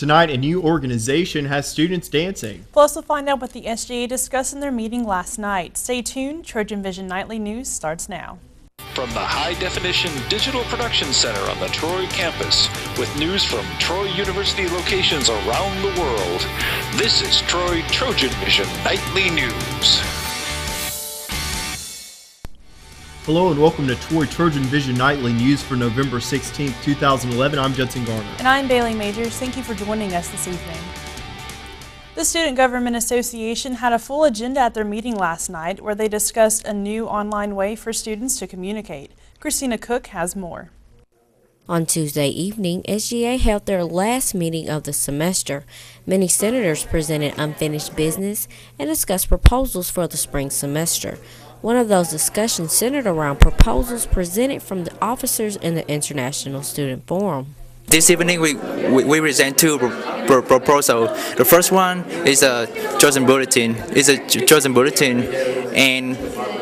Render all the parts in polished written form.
Tonight, a new organization has students dancing. Plus, we'll find out what the SGA discussed in their meeting last night. Stay tuned. TrojanVision Nightly News starts now. From the high-definition digital production center on the Troy campus, with news from Troy University locations around the world, this is Troy TrojanVision Nightly News. Hello and welcome to Troy TrojanVision Nightly News for November 16, 2011. I'm Judson Garner. And I'm Bailey Majors. Thank you for joining us this evening. The Student Government Association had a full agenda at their meeting last night where they discussed a new online way for students to communicate. Christina Cook has more. On Tuesday evening, SGA held their last meeting of the semester. Many senators presented unfinished business and discussed proposals for the spring semester. One of those discussions centered around proposals presented from the officers in the International Student Forum. This evening we present two proposals. The first one is a Trojan Bulletin. It's a Trojan Bulletin, and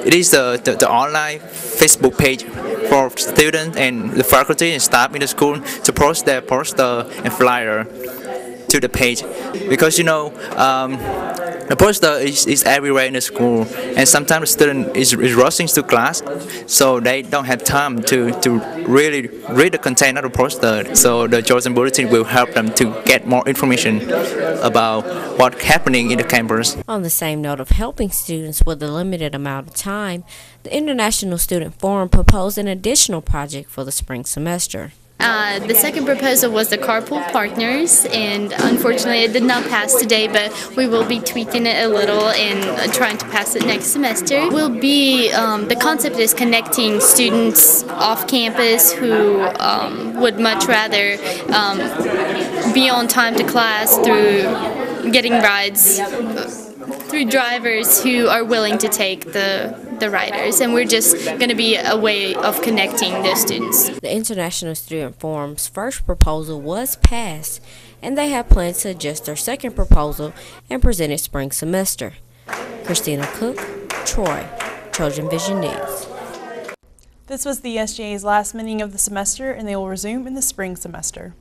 it is the online Facebook page for students and the faculty and staff in the school to post their poster and flyer to the page. Because the poster is everywhere in the school, and sometimes the student is rushing to class, so they don't have time to really read the content of the poster. So the Trojan Bulletin will help them to get more information about what's happening in the campus. On the same note of helping students with a limited amount of time, the International Student Forum proposed an additional project for the spring semester. The second proposal was the carpool partners, and unfortunately it did not pass today, but we will be tweaking it a little and trying to pass it next semester. The concept is connecting students off campus who would much rather be on time to class through getting rides through drivers who are willing to take the riders, and we're just going to be a way of connecting those students. The International Student Forum's first proposal was passed, and they have plans to adjust their second proposal and present it spring semester. Christina Cook, Troy, TrojanVision News. This was the SGA's last meeting of the semester, and they will resume in the spring semester.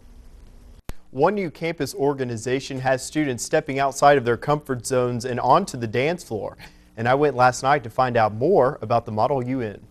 One new campus organization has students stepping outside of their comfort zones and onto the dance floor. And I went last night to find out more about the Model UN.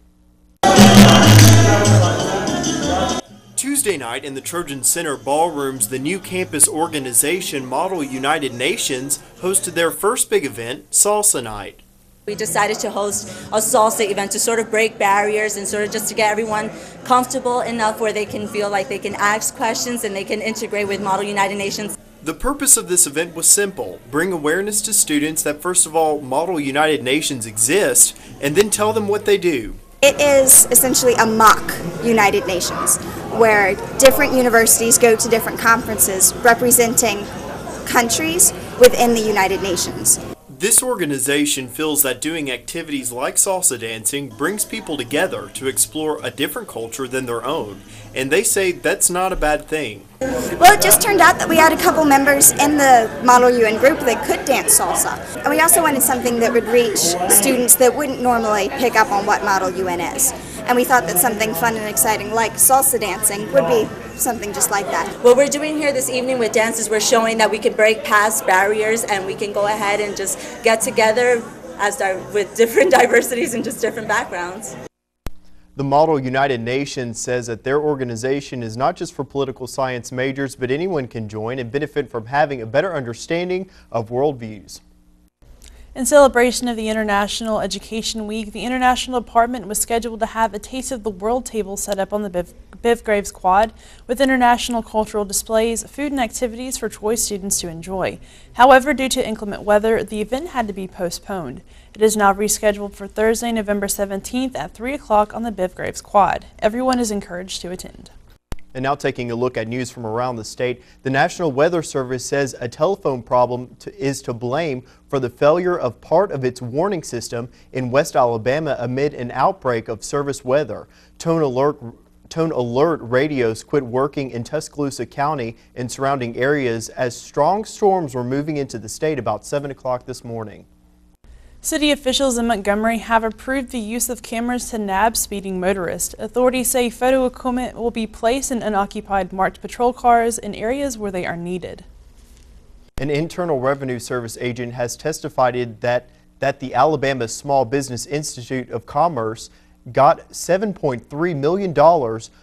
Tuesday night in the Trojan Center ballrooms, the new campus organization Model United Nations hosted their first big event, Salsa Night. We decided to host a salsa event to sort of break barriers and sort of just to get everyone comfortable enough where they can feel like they can ask questions and they can integrate with Model United Nations. The purpose of this event was simple: bring awareness to students that first of all, Model United Nations exist, and then tell them what they do. It is essentially a mock United Nations, where different universities go to different conferences representing countries within the United Nations. This organization feels that doing activities like salsa dancing brings people together to explore a different culture than their own, and they say that's not a bad thing. Well, it just turned out that we had a couple members in the Model UN group that could dance salsa, and we also wanted something that would reach students that wouldn't normally pick up on what Model UN is. And we thought that something fun and exciting like salsa dancing would be something just like that. What we're doing here this evening with dances, we're showing that we can break past barriers and we can go ahead and just get together with different diversities and just different backgrounds. The Model United Nations says that their organization is not just for political science majors, but anyone can join and benefit from having a better understanding of worldviews. In celebration of the International Education Week, the International Department was scheduled to have a Taste of the World table set up on the Biv Graves Quad with international cultural displays, food and activities for Troy students to enjoy. However, due to inclement weather, the event had to be postponed. It is now rescheduled for Thursday, November 17th at 3 o'clock on the Biv Graves Quad. Everyone is encouraged to attend. And now taking a look at news from around the state, the National Weather Service says a telephone problem is to blame for the failure of part of its warning system in West Alabama amid an outbreak of service weather. Tone alert radios quit working in Tuscaloosa County and surrounding areas as strong storms were moving into the state about 7 o'clock this morning. City officials in Montgomery have approved the use of cameras to nab speeding motorists. Authorities say photo equipment will be placed in unoccupied marked patrol cars in areas where they are needed. An Internal Revenue Service agent has testified that the Alabama Small Business Institute of Commerce got $7.3 million,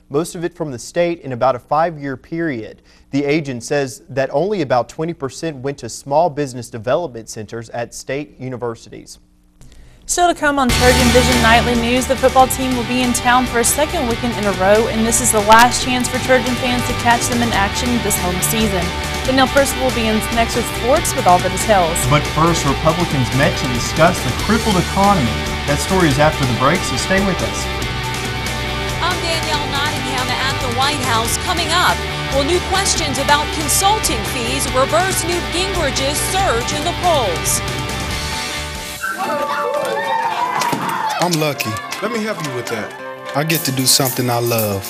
most of it from the state, in about a 5-year period. The agent says that only about 20% went to small business development centers at state universities. Still to come on TrojanVision Nightly News, the football team will be in town for a second weekend in a row, and this is the last chance for Trojan fans to catch them in action this home season. Danielle Percival will be in next with sports with all the details. But first, Republicans met to discuss the crippled economy. That story is after the break, so stay with us. I'm Danielle Nottingham at the White House. Coming up, will new questions about consulting fees reverse Newt Gingrich's surge in the polls? I'm lucky. Let me help you with that. I get to do something I love.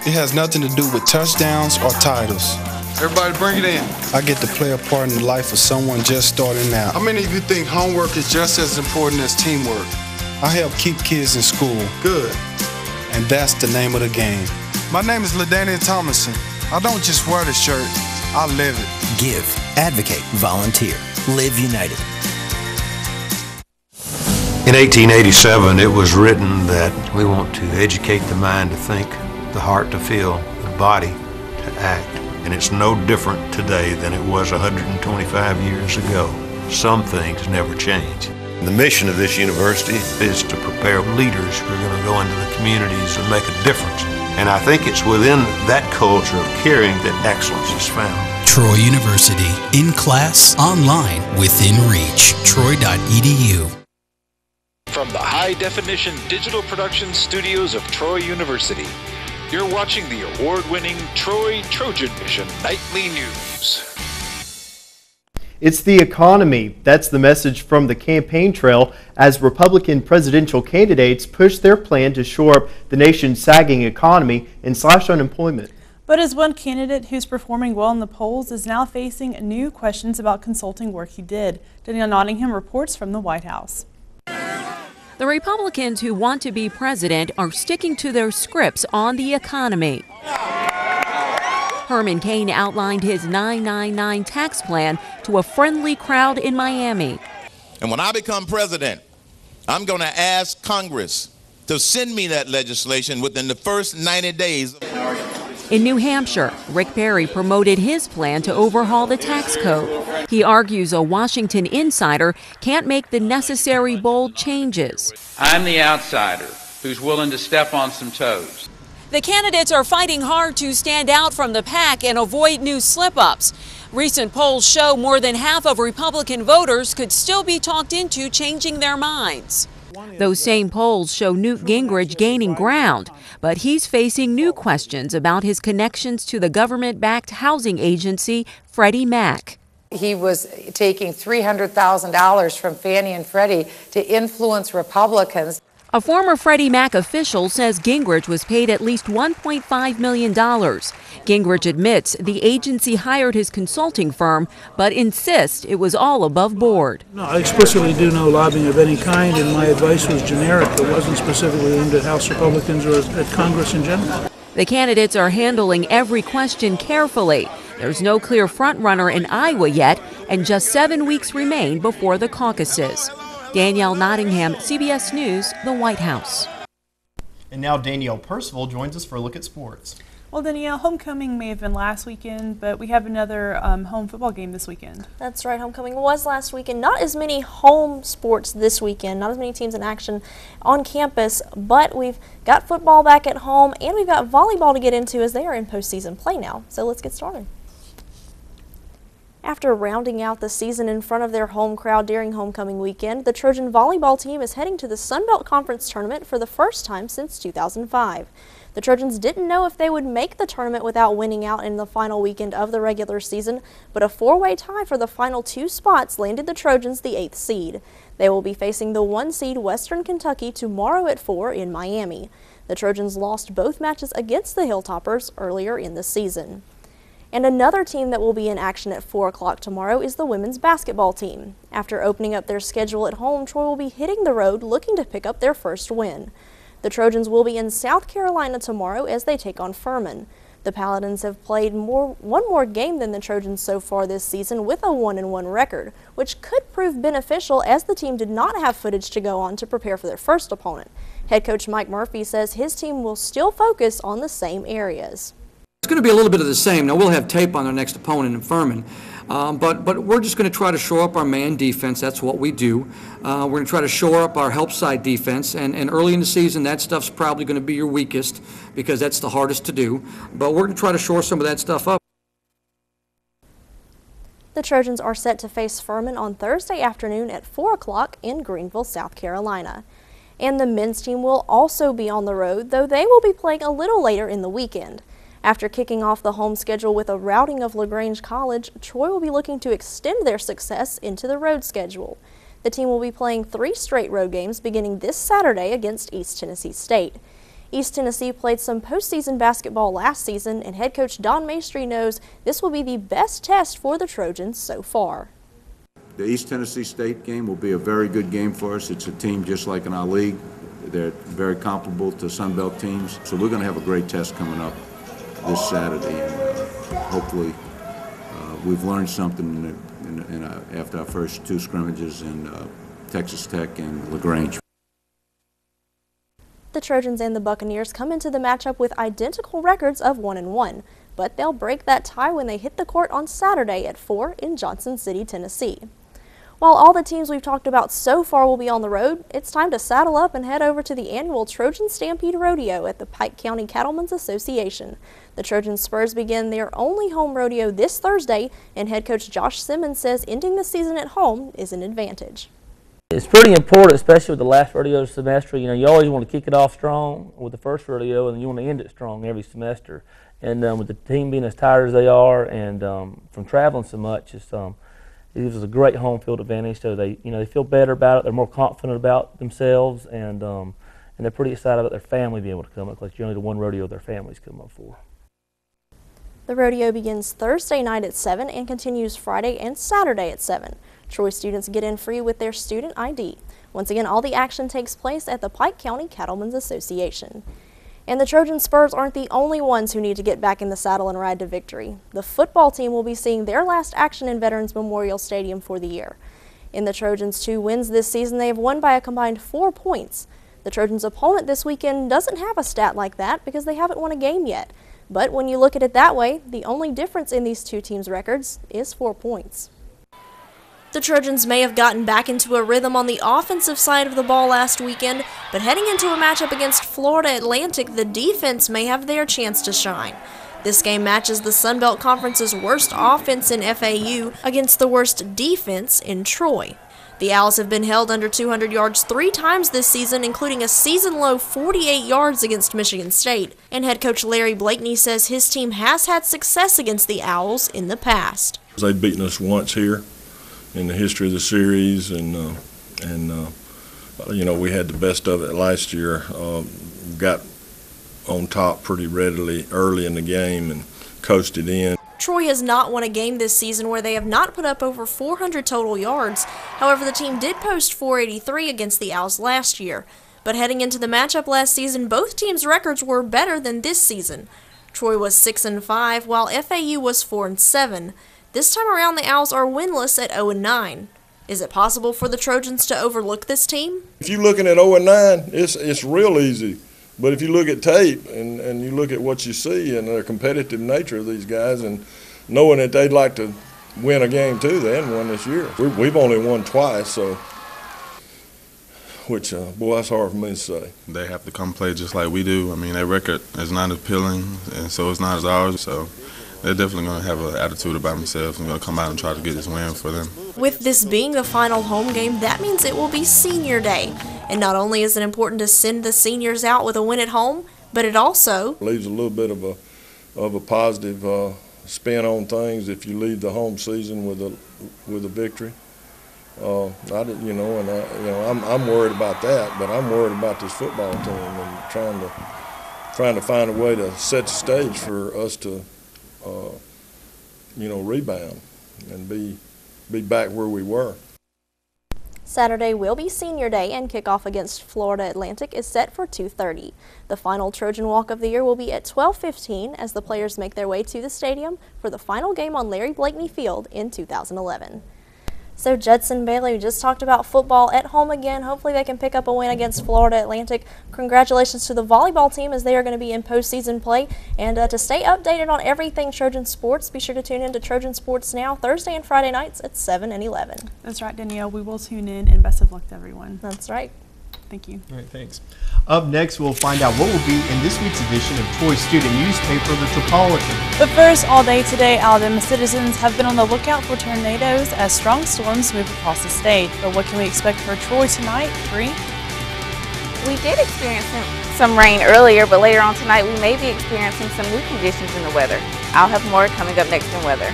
It has nothing to do with touchdowns or titles. Everybody bring it in. I get to play a part in the life of someone just starting out. How many of you think homework is just as important as teamwork? I help keep kids in school. Good. And that's the name of the game. My name is LaDainian Thomason. I don't just wear the shirt, I live it. Give, advocate, volunteer. Live United. In 1887, it was written that we want to educate the mind to think, the heart to feel, the body to act. And it's no different today than it was 125 years ago. Some things never change. The mission of this university is to prepare leaders who are going to go into the communities and make a difference. And I think it's within that culture of caring that excellence is found. Troy University, in class, online, within reach. Troy.edu. From the high-definition digital production studios of Troy University, you're watching the award-winning TrojanVision Nightly News. It's the economy. That's the message from the campaign trail as Republican presidential candidates push their plan to shore up the nation's sagging economy and slash unemployment. But as one candidate who's performing well in the polls is now facing new questions about consulting work he did. Danielle Nottingham reports from the White House. The Republicans who want to be president are sticking to their scripts on the economy. Herman Cain outlined his 999 tax plan to a friendly crowd in Miami. And when I become president, I'm going to ask Congress to send me that legislation within the first 90 days. In New Hampshire, Rick Perry promoted his plan to overhaul the tax code. He argues a Washington insider can't make the necessary bold changes. I'm the outsider who's willing to step on some toes. The candidates are fighting hard to stand out from the pack and avoid new slip-ups. Recent polls show more than half of Republican voters could still be talked into changing their minds. Those same polls show Newt Gingrich gaining ground, but he's facing new questions about his connections to the government-backed housing agency, Freddie Mac. He was taking $300,000 from Fannie and Freddie to influence Republicans. A former Freddie Mac official says Gingrich was paid at least $1.5 million. Gingrich admits the agency hired his consulting firm, but insists it was all above board. No, I explicitly do no lobbying of any kind, and my advice was generic. It wasn't specifically aimed at House Republicans or at Congress in general. The candidates are handling every question carefully. There's no clear frontrunner in Iowa yet, and just 7 weeks remain before the caucuses. Danielle Nottingham, CBS News, the White House. And now Danielle Percival joins us for a look at sports. Well, Danielle, homecoming may have been last weekend, but we have another home football game this weekend. That's right, homecoming was last weekend. Not as many home sports this weekend, not as many teams in action on campus, but we've got football back at home, and we've got volleyball to get into as they are in postseason play now. So let's get started. After rounding out the season in front of their home crowd during homecoming weekend, the Trojan volleyball team is heading to the Sun Belt Conference tournament for the first time since 2005. The Trojans didn't know if they would make the tournament without winning out in the final weekend of the regular season, but a four-way tie for the final two spots landed the Trojans the 8th seed. They will be facing the 1 seed Western Kentucky tomorrow at 4 in Miami. The Trojans lost both matches against the Hilltoppers earlier in the season. And another team that will be in action at 4 o'clock tomorrow is the women's basketball team. After opening up their schedule at home, Troy will be hitting the road looking to pick up their first win. The Trojans will be in South Carolina tomorrow as they take on Furman. The Paladins have played one more game than the Trojans so far this season with a 1-1 record, which could prove beneficial as the team did not have footage to go on to prepare for their first opponent. Head coach Mike Murphy says his team will still focus on the same areas. It's going to be a little bit of the same. Now, we'll have tape on our next opponent in Furman, but we're just going to try to shore up our man defense. That's what we do. We're going to try to shore up our help side defense, and early in the season, that stuff's probably going to be your weakest because that's the hardest to do. But we're going to try to shore some of that stuff up. The Trojans are set to face Furman on Thursday afternoon at 4 o'clock in Greenville, South Carolina. And the men's team will also be on the road, though they will be playing a little later in the weekend. After kicking off the home schedule with a routing of LaGrange College, Troy will be looking to extend their success into the road schedule. The team will be playing 3 straight road games beginning this Saturday against East Tennessee State. East Tennessee played some postseason basketball last season, and head coach Don Maestri knows this will be the best test for the Trojans so far. The East Tennessee State game will be a very good game for us. It's a team just like in our league. They're very comparable to Sun Belt teams, so we're going to have a great test coming up this Saturday, and hopefully we've learned something after our first 2 scrimmages in Texas Tech and LaGrange. The Trojans and the Buccaneers come into the matchup with identical records of 1-1, but they'll break that tie when they hit the court on Saturday at 4 in Johnson City, Tennessee. While all the teams we've talked about so far will be on the road, it's time to saddle up and head over to the annual Trojan Stampede Rodeo at the Pike County Cattlemen's Association. The Trojan Spurs begin their only home rodeo this Thursday, and head coach Josh Simmons says ending the season at home is an advantage. It's pretty important, especially with the last rodeo semester. You know, you always want to kick it off strong with the first rodeo, and you want to end it strong every semester. And with the team being as tired as they are, and from traveling so much, it gives us a great home field advantage. So they feel better about it. They're more confident about themselves, and they're pretty excited about their family being able to come up. Because generally, the one rodeo their families come up for. The rodeo begins Thursday night at 7 and continues Friday and Saturday at 7. Troy students get in free with their student ID. Once again, all the action takes place at the Pike County Cattlemen's Association. And the Trojan Spurs aren't the only ones who need to get back in the saddle and ride to victory. The football team will be seeing their last action in Veterans Memorial Stadium for the year. In the Trojans' 2 wins this season, they have won by a combined 4 points. The Trojans' opponent this weekend doesn't have a stat like that because they haven't won a game yet. But when you look at it that way, the only difference in these 2 teams' records is 4 points. The Trojans may have gotten back into a rhythm on the offensive side of the ball last weekend, but heading into a matchup against Florida Atlantic, the defense may have their chance to shine. This game matches the Sun Belt Conference's worst offense in FAU against the worst defense in Troy. The Owls have been held under 200 yards 3 times this season, including a season-low 48 yards against Michigan State. And head coach Larry Blakeney says his team has had success against the Owls in the past. They've beaten us once here in the history of the series, and we had the best of it last year. Got on top pretty readily early in the game and coasted in. Troy has not won a game this season where they have not put up over 400 total yards. However, the team did post 483 against the Owls last year. But heading into the matchup last season, both teams' records were better than this season. Troy was 6-5, while FAU was 4-7. This time around, the Owls are winless at 0-9. Is it possible for the Trojans to overlook this team? If you're looking at 0-9, it's real easy. But if you look at tape and you look at what you see and the competitive nature of these guys, and knowing that they'd like to win a game too, they hadn't won this year. We've only won twice, so which, boy, that's hard for me to say. They have to come play just like we do. I mean, their record is not appealing, and so it's not as ours. So they're definitely going to have an attitude about themselves and going to come out and try to get this win for them. With this being the final home game, that means it will be senior day. And not only is it important to send the seniors out with a win at home, but it also leaves a little bit of a positive spin on things if you leave the home season with a victory. I'm worried about that, but I'm worried about this football team and trying to find a way to set the stage for us to rebound and be back where we were. Saturday will be senior day, and kickoff against Florida Atlantic is set for 2:30. The final Trojan Walk of the year will be at 12:15 as the players make their way to the stadium for the final game on Larry Blakeney Field in 2011. So Judson Bailey, we just talked about football at home again. Hopefully they can pick up a win against Florida Atlantic. Congratulations to the volleyball team as they are going to be in postseason play. And to stay updated on everything Trojan Sports, be sure to tune in to Trojan Sports Now Thursday and Friday nights at 7 and 11. That's right, Danielle. We will tune in, and best of luck to everyone. That's right. Thank you. All right, thanks. Up next, we'll find out what will be in this week's edition of Troy's student newspaper, The Metropolitan. But first, all day today, Alabama citizens have been on the lookout for tornadoes as strong storms move across the state. But what can we expect for Troy tonight, Bree? We did experience some rain earlier, but later on tonight we may be experiencing some new conditions in the weather. I'll have more coming up next in weather.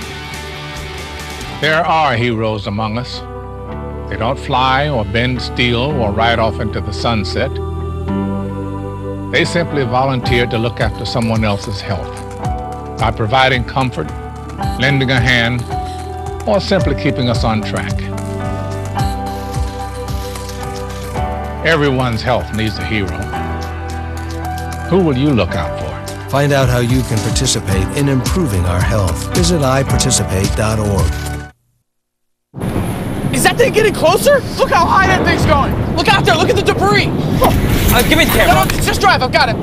There are heroes among us. They don't fly or bend steel or ride off into the sunset. They simply volunteer to look after someone else's health by providing comfort, lending a hand, or simply keeping us on track. Everyone's health needs a hero. Who will you look out for? Find out how you can participate in improving our health. Visit iparticipate.org. Is that thing getting closer? Look how high that thing's going. Look out there, look at the debris. Give me the camera. No, just drive, I've got it.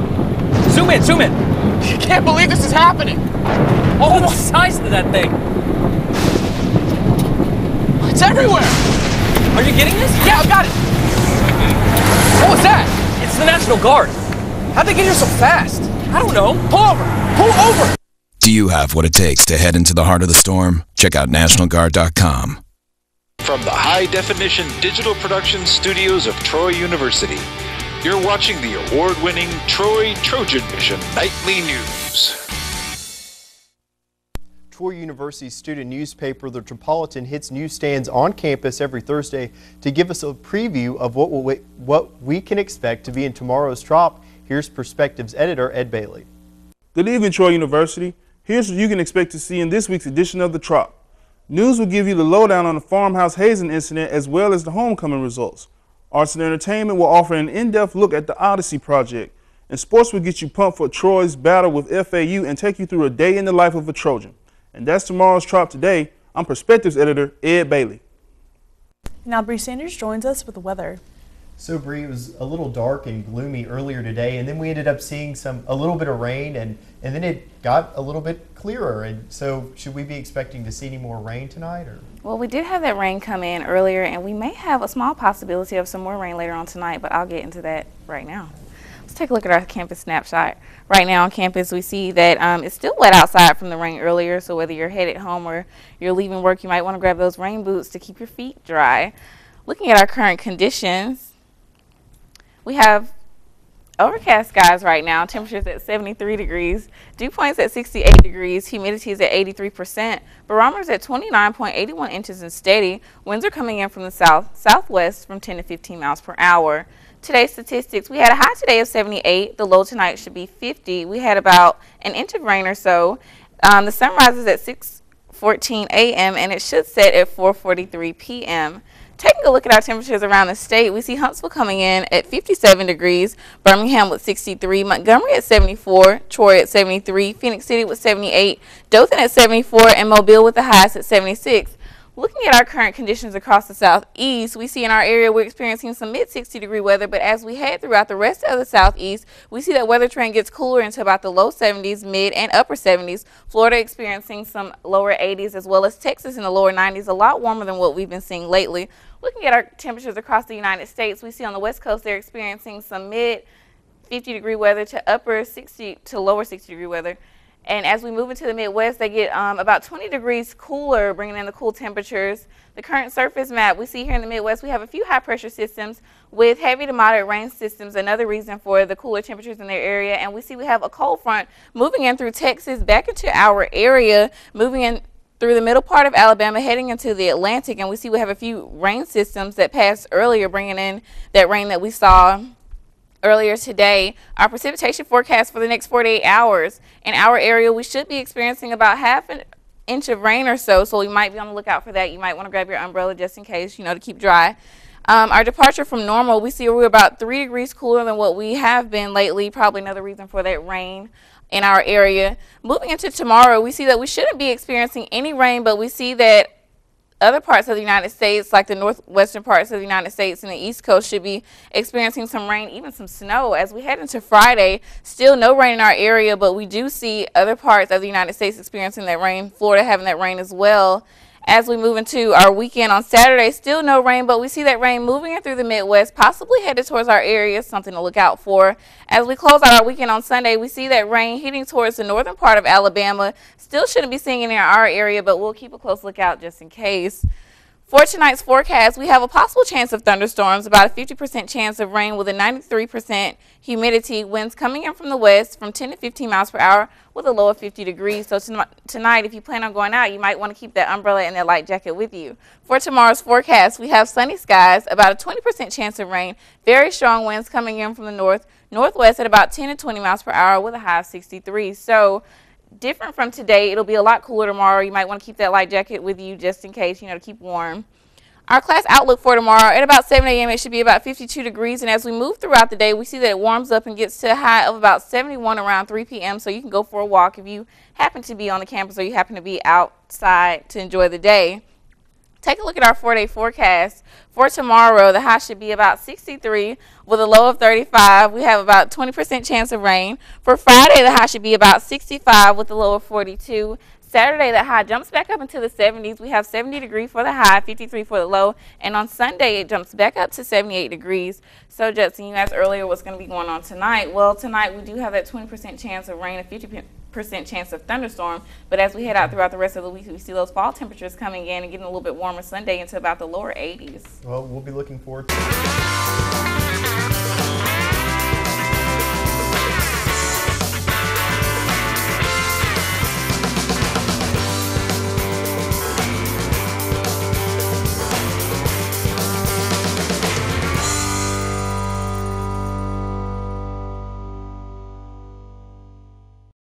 Zoom in, zoom in. I can't believe this is happening. Oh, the size of that thing. It's everywhere. Are you getting this? Yeah, I've got it. What was that? It's the National Guard. How'd they get here so fast? I don't know. Pull over, pull over. Do you have what it takes to head into the heart of the storm? Check out NationalGuard.com. From the high-definition digital production studios of Troy University, you're watching the award-winning TrojanVision Nightly News. Troy University's student newspaper, The Metropolitan, hits newsstands on campus every Thursday to give us a preview of what we can expect to be in tomorrow's Trop. Here's Perspectives editor Ed Bailey. Good evening, Troy University. Here's what you can expect to see in this week's edition of The Trop. News will give you the lowdown on the farmhouse hazing incident as well as the homecoming results. Arts and entertainment will offer an in-depth look at the Odyssey project. And sports will get you pumped for Troy's battle with FAU and take you through a day in the life of a Trojan. And that's tomorrow's Trop today. I'm Perspectives editor Ed Bailey. Now Bree Sanders joins us with the weather. So Bree, it was a little dark and gloomy earlier today, and then we ended up seeing a little bit of rain, and then it got a little bit clearer. And so should we be expecting to see any more rain tonight? Or? Well, we did have that rain come in earlier, and we may have a small possibility of some more rain later on tonight, but I'll get into that right now. Let's take a look at our campus snapshot. Right now on campus, we see that it's still wet outside from the rain earlier, so whether you're headed home or you're leaving work, you might want to grab those rain boots to keep your feet dry. Looking at our current conditions, we have overcast skies right now, temperatures at 73 degrees, dew points at 68 degrees, humidity is at 83%, barometers at 29.81 inches and steady. Winds are coming in from the southwest from 10 to 15 miles per hour. Today's statistics, we had a high today of 78, the low tonight should be 50. We had about an inch of rain or so. The sun rises at 6:14 a.m. and it should set at 4:43 p.m. Taking a look at our temperatures around the state, we see Huntsville coming in at 57 degrees, Birmingham with 63, Montgomery at 74, Troy at 73, Phoenix City with 78, Dothan at 74, and Mobile with the highest at 76. Looking at our current conditions across the southeast, we see in our area we're experiencing some mid-60 degree weather, but as we head throughout the rest of the southeast, we see that weather trend gets cooler into about the low 70s, mid and upper 70s. Florida experiencing some lower 80s, as well as Texas in the lower 90s, a lot warmer than what we've been seeing lately. Looking at our temperatures across the United States, we see on the west coast they're experiencing some mid 50 degree weather to upper 60 to lower 60 degree weather. And as we move into the Midwest, they get about 20 degrees cooler, bringing in the cool temperatures. The current surface map we see here in the Midwest, we have a few high pressure systems with heavy to moderate rain systems, another reason for the cooler temperatures in their area. And we see we have a cold front moving in through Texas back into our area, moving in through the middle part of Alabama, heading into the Atlantic. And we see we have a few rain systems that passed earlier, bringing in that rain that we saw earlier today. Our precipitation forecast for the next 48 hours in our area, we should be experiencing about half an inch of rain or so, so we might be on the lookout for that. You might want to grab your umbrella just in case, to keep dry. Our departure from normal, we see we're about 3 degrees cooler than what we have been lately. Probably another reason for that rain in our area. Moving into tomorrow, we see that we shouldn't be experiencing any rain, but we see that other parts of the United States, like the northwestern parts of the United States and the East Coast, should be experiencing some rain, even some snow. As we head into Friday, still no rain in our area, but we do see other parts of the United States experiencing that rain, Florida having that rain as well. As we move into our weekend on Saturday, still no rain, but we see that rain moving in through the Midwest, possibly headed towards our area, something to look out for. As we close out our weekend on Sunday, we see that rain heading towards the northern part of Alabama. Still shouldn't be seeing it in our area, but we'll keep a close lookout just in case. For tonight's forecast, we have a possible chance of thunderstorms, about a 50% chance of rain with a 93% humidity, winds coming in from the west from 10 to 15 miles per hour with a low of 50 degrees. So tonight, if you plan on going out, you might want to keep that umbrella and that light jacket with you. For tomorrow's forecast, we have sunny skies, about a 20% chance of rain, very strong winds coming in from the northwest at about 10 to 20 miles per hour with a high of 63. So different from today, it'll be a lot cooler tomorrow. You might want to keep that light jacket with you just in case, to keep warm. Our class outlook for tomorrow, at about 7 a.m., it should be about 52 degrees. And as we move throughout the day, we see that it warms up and gets to a high of about 71 around 3 p.m. So you can go for a walk if you happen to be on the campus or you happen to be outside to enjoy the day. Take a look at our 4-day forecast. For tomorrow, the high should be about 63 with a low of 35. We have about 20% chance of rain. For Friday, the high should be about 65 with a low of 42. Saturday, the high jumps back up into the 70s. We have 70 degrees for the high, 53 for the low. And on Sunday, it jumps back up to 78 degrees. So, Judson, you asked earlier what's going to be going on tonight. Well, tonight we do have that 20% chance of rain, a 50% chance of thunderstorm. But as we head out throughout the rest of the week, we see those fall temperatures coming in and getting a little bit warmer Sunday into about the lower 80s. Well, we'll be looking forward to it.